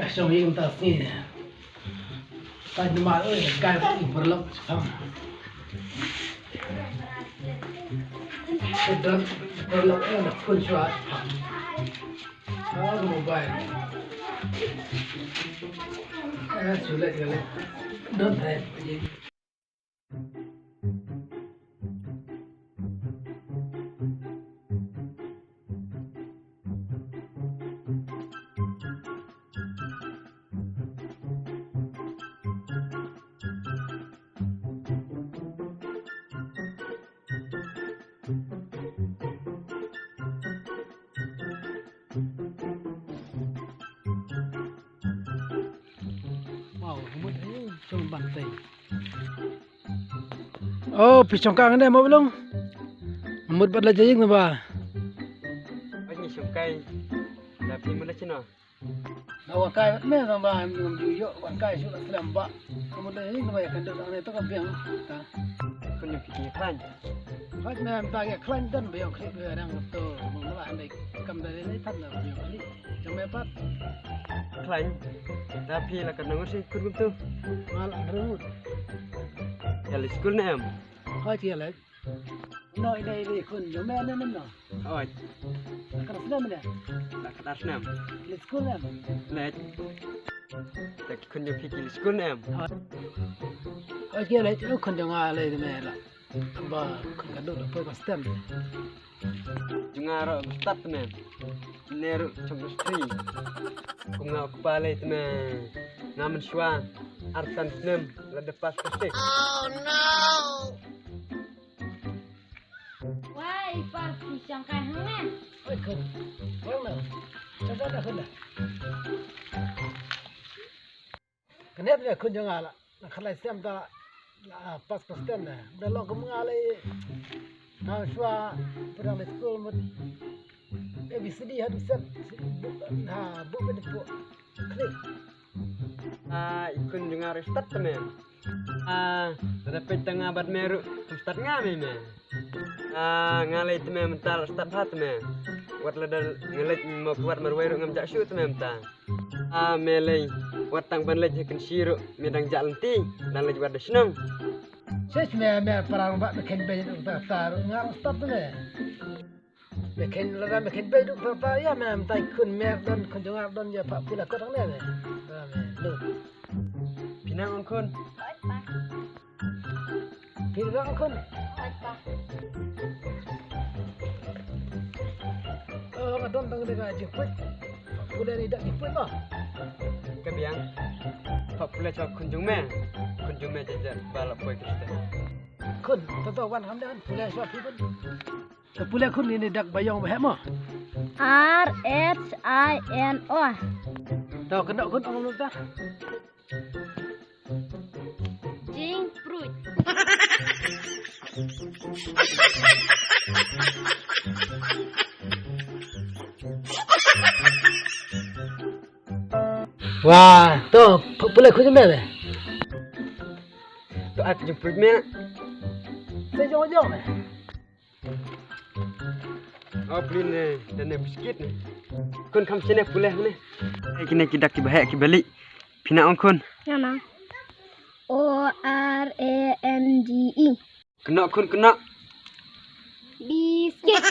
Xong rồi chúng ta xin nè. Cái mà ơi, cái cũng phải lắm xong. Cái đó phải lắm là full shot. Đó là mobile. Cái chủ lại cái này. Đơn thế gì. Wow, không thấy trong bàn tay. Oh, pisang kang ini mau belum? Mut buat lagi yang apa? Ini sungkai, tapi mana cina? Awak kai, ni sama minum jujur, awak kai sudah selamba. Kamu dah ini apa ya? Kan duduk ni tu kan biang. Kau ni fikir kan? Hãy subscribe cho kênh Ghiền Mì Gõ để không bỏ lỡ những video hấp dẫn. Klan, tapi lah kan nangis ikut betul. Malah berumur. Kalau sekolah ni am. Hai dia lagi. Noi đây đi kun giống mẹ nên nó. Oi, Kalau sudah mana? lah kat asnam. Let's go lah. Let. Tak kau ni fikir sekolah ni am. Hai dia lagi tu kun jangan alai tu mẹ lah. Ba kun kan duduk pergi pastem. Dengar start ni. Neru cuma stri. Kau ngau kepala itu ni. Ngamen syuang. Arsan senem. Lada pas kesik. Oh no! Why, par pisang kai hangan? Hai kun. Mana? Cepat dah kun dah. Kenapa dia kun jangan lah? Nak kalai sem tak pas pastem dah. Dah lo kau mengalai. Nah, syua perang di sekolah mut. ABCD harus set. Nah, bukan itu. Klik. Ikut dengar start ni. Tapi tengah bat meru start ngami ni. Ngalai tu mental start hat ni. Wat ladal ngalai mau kuat marwairu ngam jak shoot ni mental. Melai wat tang ban lej hekin siru medang jalan ti dan lej wat senang. Saya cuma perang bak makin bayi tu taruh ngar start tu ni. Makin lada makin bayi tu taruh ya memang tak kun mer dan kun jangan dan ya pak pula kau orang ni. Lu. Pinang angkun. Pinang angkun. Oh, kadang tang dia jemput. Pula ni dak jemput lah. Kebiang. Pak pula cak kunjung me jajan balap boy kita. Kun, tahu wan hamdan pula suap pun. Pula kun ini dak bayang bahe mah. RHINO. Tahu kena kun orang lupa. Jing fruit. Wah, tu pula kun mana? Tu aku jemput me. Saya jauh-jauh. Oh, beli ni dan ni biskit ni. Kun kam sini pula ni. Kini kita kibahek kibalik. Pinang angkun. Mana? ORANGE. Kena kun kena. Biscuit.